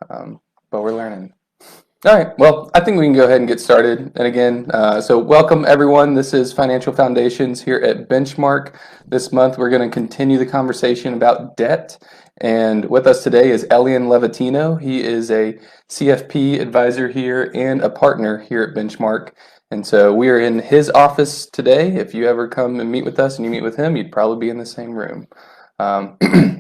but we're learning. All right, well, I think we can go ahead and get started. And again, so welcome everyone. This is Financial Foundations here at Benchmark. This month, we're going to continue the conversation about debt. And with us today is Elian Levatino. He is a CFP advisor here and a partner here at Benchmark. And so we are in his office today. If you ever come and meet with us and you meet with him, you'd probably be in the same room.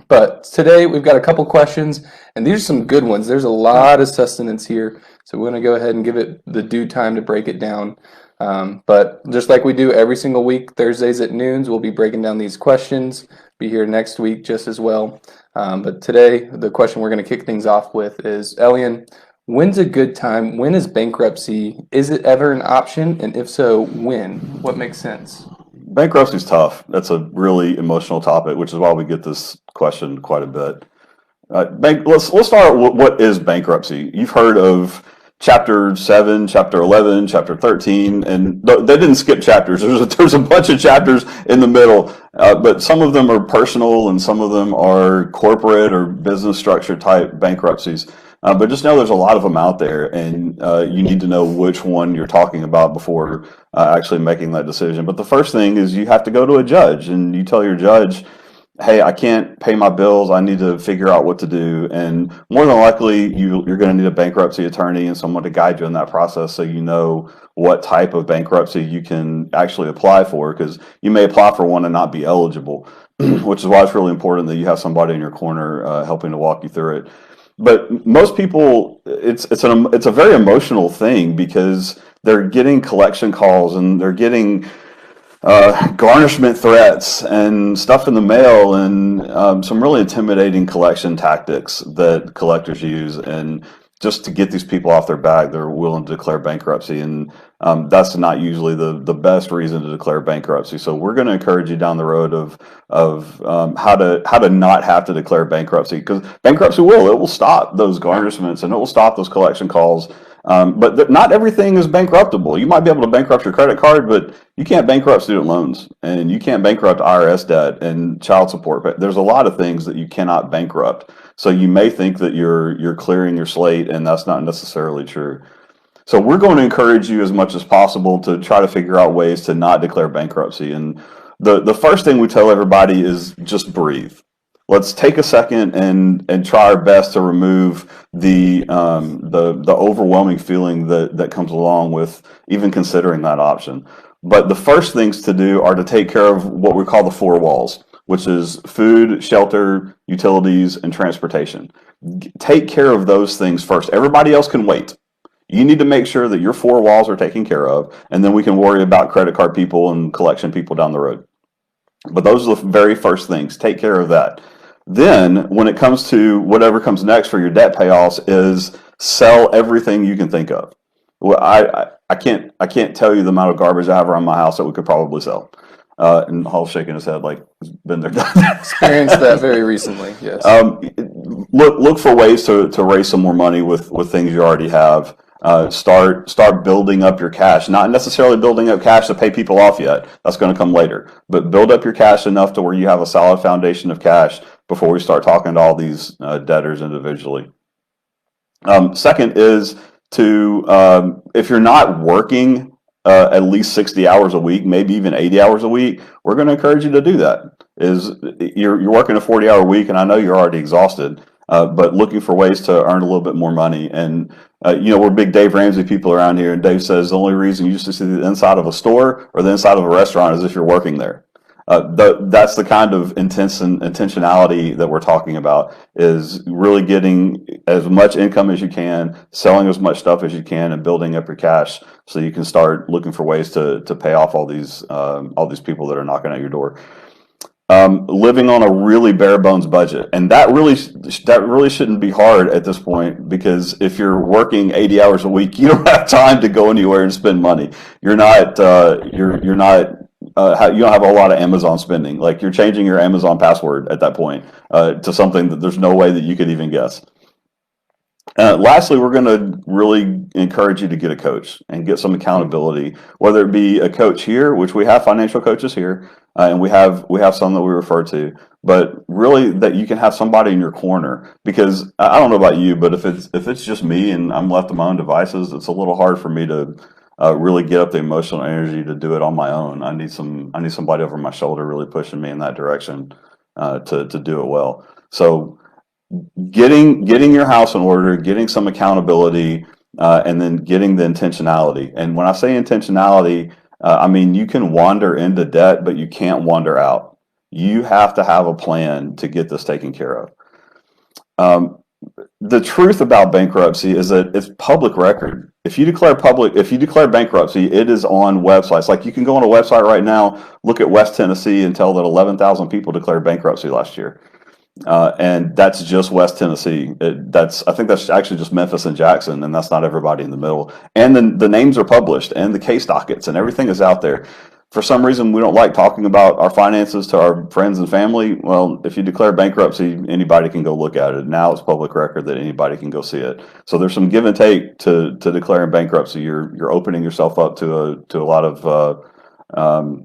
But today we've got a couple questions, and these are some good ones. There's a lot of sustenance here, so we're going to go ahead and give it the due time to break it down. But just like we do every single week, Thursdays at noon, we'll be breaking down these questions. Be here next week just as well. But today, the question we're going to kick things off with is, Elian, when's a good time? When is bankruptcy? Is it ever an option? And if so, when? What makes sense? Bankruptcy is tough. That's a really emotional topic, which is why we get this question quite a bit. Let's start with what is bankruptcy. You've heard of Chapter 7, Chapter 11, Chapter 13, and they didn't skip chapters. There's a bunch of chapters in the middle, but some of them are personal and some of them are corporate or business structure type bankruptcies. But just know there's a lot of them out there, and you need to know which one you're talking about before actually making that decision. But the first thing is you have to go to a judge, and you tell your judge, hey, I can't pay my bills. I need to figure out what to do. And more than likely, you're going to need a bankruptcy attorney and someone to guide you in that process so you know what type of bankruptcy you can actually apply for, because you may apply for one and not be eligible, which is why it's really important that you have somebody in your corner helping to walk you through it. But most people, it's a very emotional thing because they're getting collection calls and they're getting garnishment threats and stuff in the mail and some really intimidating collection tactics that collectors use. And just to get these people off their back, they're willing to declare bankruptcy. And that's not usually the best reason to declare bankruptcy. So we're going to encourage you down the road of how to not have to declare bankruptcy, because bankruptcy will stop those garnishments and it will stop those collection calls. But not everything is bankruptable. You might be able to bankrupt your credit card, but you can't bankrupt student loans, and you can't bankrupt IRS debt and child support. But there's a lot of things that you cannot bankrupt. So you may think that you're clearing your slate, and that's not necessarily true. So we're going to encourage you as much as possible to try to figure out ways to not declare bankruptcy. And the first thing we tell everybody is just breathe. Let's take a second and try our best to remove the overwhelming feeling that comes along with even considering that option. But the first things to do are to take care of what we call the four walls, which is food, shelter, utilities, and transportation. Take care of those things first. Everybody else can wait. You need to make sure that your four walls are taken care of, and then we can worry about credit card people and collection people down the road. But those are the very first things. Take care of that. Then, when it comes to whatever comes next for your debt payoffs, is sell everything you can think of. Well, I can't tell you the amount of garbage I have around my house that we could probably sell. And Hall's shaking his head like he's been there, done that. Experienced that very recently. Yes. Look for ways to raise some more money with things you already have. Start building up your cash. Not necessarily building up cash to pay people off yet. That's going to come later. But build up your cash enough to where you have a solid foundation of cash before we start talking to all these debtors individually. Second is to, if you're not working at least 60 hours a week, maybe even 80 hours a week, we're going to encourage you to do that. You're working a 40-hour week, and I know you're already exhausted, but looking for ways to earn a little bit more money. And we're big Dave Ramsey people around here, and Dave says the only reason you used to see the inside of a store or the inside of a restaurant is if you're working there. That's the kind of intentionality that we're talking about, is really getting as much income as you can, selling as much stuff as you can, and building up your cash so you can start looking for ways to pay off all these people that are knocking at your door. Living on a really bare bones budget, and that really shouldn't be hard at this point, because if you're working 80 hours a week, you don't have time to go anywhere and spend money. You don't have a lot of Amazon spending. Like, you're changing your Amazon password at that point to something that there's no way that you could even guess. Lastly, we're going to really encourage you to get a coach and get some accountability, whether it be a coach here, which we have financial coaches here, and we have some that we refer to, but really that you can have somebody in your corner, because I don't know about you, but if it's just me and I'm left to my own devices, it's a little hard for me to really get up the emotional energy to do it on my own. I need somebody over my shoulder really pushing me in that direction to do it well. So getting your house in order, getting some accountability, and then getting the intentionality. And when I say intentionality, I mean you can wander into debt, but you can't wander out. You have to have a plan to get this taken care of. The truth about bankruptcy is that it's public record. If you declare bankruptcy, it is on websites. Like, you can go on a website right now, look at West Tennessee, and tell that 11,000 people declared bankruptcy last year. And that's just West Tennessee. I think that's actually just Memphis and Jackson, and that's not everybody in the middle. And then the names are published, and the case dockets, and everything is out there. For some reason, we don't like talking about our finances to our friends and family. Well, if you declare bankruptcy, anybody can go look at it. Now it's public record that anybody can go see it. So there's some give and take to declaring bankruptcy. You're opening yourself up to a lot of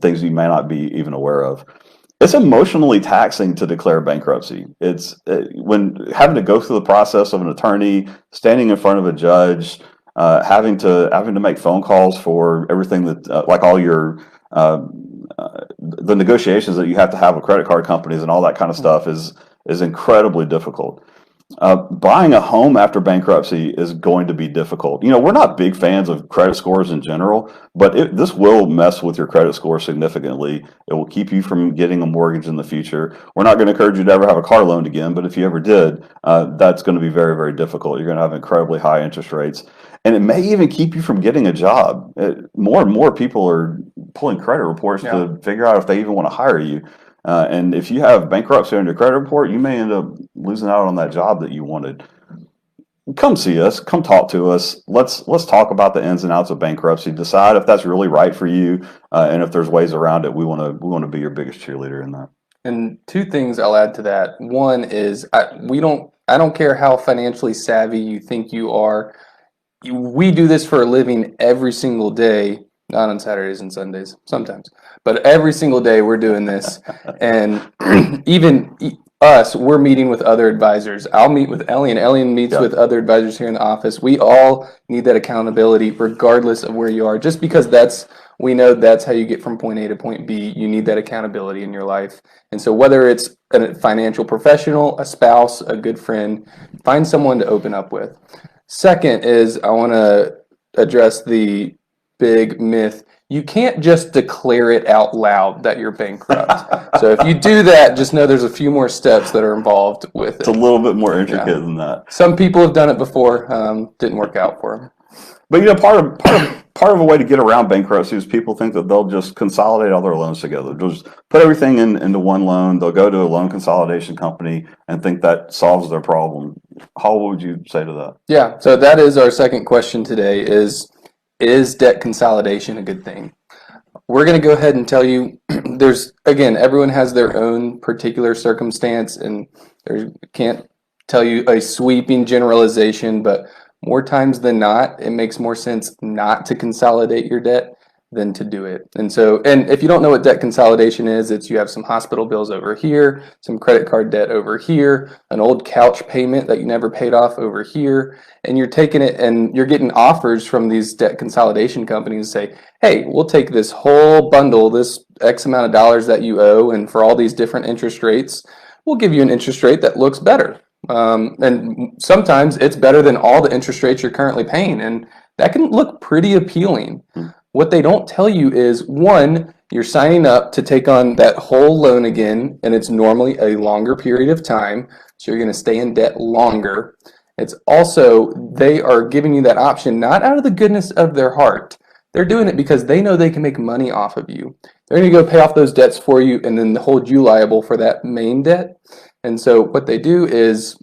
things you may not be even aware of. It's emotionally taxing to declare bankruptcy. It's when having to go through the process of an attorney, standing in front of a judge, having to make phone calls for everything that like all your the negotiations that you have to have with credit card companies and all that kind of stuff is incredibly difficult. Buying a home after bankruptcy is going to be difficult. We're not big fans of credit scores in general, but this will mess with your credit score significantly. It will keep you from getting a mortgage in the future. We're not going to encourage you to ever have a car loan again, but if you ever did, that's going to be very, very difficult. You're going to have incredibly high interest rates, and it may even keep you from getting a job. More and more people are pulling credit reports to figure out if they even want to hire you. And if you have bankruptcy on your credit report, you may end up losing out on that job that you wanted. Come see us. Come talk to us. Let's talk about the ins and outs of bankruptcy. Decide if that's really right for you, and if there's ways around it. We want to be your biggest cheerleader in that. And two things I'll add to that. One is I don't care how financially savvy you think you are. We do this for a living every single day. Not on Saturdays and Sundays, sometimes. But every single day we're doing this. And even us, we're meeting with other advisors. I'll meet with Ellian. Ellian meets with other advisors here in the office. We all need that accountability regardless of where you are. Just because we know that's how you get from point A to point B, you need that accountability in your life. And so whether it's a financial professional, a spouse, a good friend, find someone to open up with. Second is I want to address the big myth. You can't just declare it out loud that you're bankrupt. So if you do that, just know there's a few more steps that are involved with it. It's a little bit more intricate than that. Some people have done it before, didn't work out for them. But part of a way to get around bankruptcy is people think that they'll just consolidate all their loans together. They'll just put everything into one loan. They'll go to a loan consolidation company and think that solves their problem. How would you say to that? Yeah, so that is our second question today is debt consolidation a good thing? We're going to go ahead and tell you everyone has their own particular circumstance, and can't tell you a sweeping generalization, but more times than not, it makes more sense not to consolidate your debt than to do it. And if you don't know what debt consolidation is, it's you have some hospital bills over here, some credit card debt over here, an old couch payment that you never paid off over here, and you're taking it and you're getting offers from these debt consolidation companies say, hey, we'll take this whole bundle, this X amount of dollars that you owe, and for all these different interest rates, we'll give you an interest rate that looks better. And sometimes it's better than all the interest rates you're currently paying, and that can look pretty appealing. What they don't tell you is, one, you're signing up to take on that whole loan again, and it's normally a longer period of time, so you're going to stay in debt longer. It's also, they are giving you that option not out of the goodness of their heart. They're doing it because they know they can make money off of you. They're going to go pay off those debts for you and then hold you liable for that main debt. And so what they do is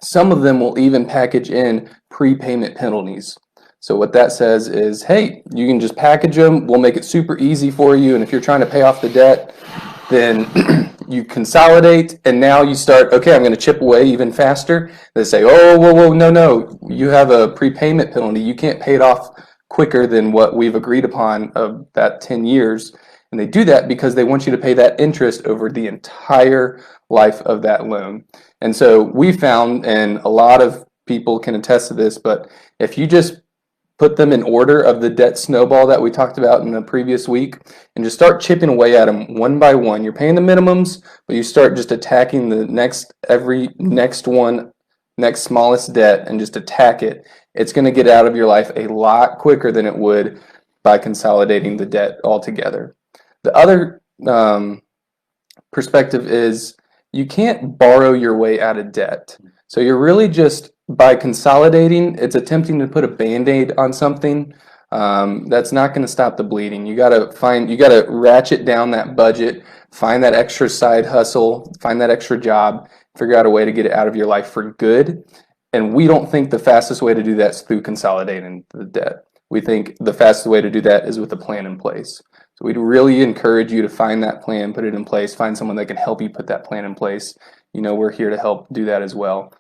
some of them will even package in prepayment penalties. So what that says is, hey, you can just package them. We'll make it super easy for you. And if you're trying to pay off the debt, then you consolidate. And now you start, okay, I'm going to chip away even faster. They say, oh, whoa, no. You have a prepayment penalty. You can't pay it off quicker than what we've agreed upon of that 10 years. And they do that because they want you to pay that interest over the entire life of that loan. And so we found, and a lot of people can attest to this, but if you just put them in order of the debt snowball that we talked about in the previous week and just start chipping away at them one by one. You're paying the minimums, but you start just attacking the next smallest debt and just attack it. It's going to get out of your life a lot quicker than it would by consolidating the debt altogether. The other perspective is you can't borrow your way out of debt. So you're really just, by consolidating, it's attempting to put a Band-Aid on something. That's not going to stop the bleeding. You got to ratchet down that budget, find that extra side hustle, find that extra job, figure out a way to get it out of your life for good. And we don't think the fastest way to do that is through consolidating the debt. We think the fastest way to do that is with a plan in place. So we'd really encourage you to find that plan, put it in place, find someone that can help you put that plan in place. We're here to help do that as well.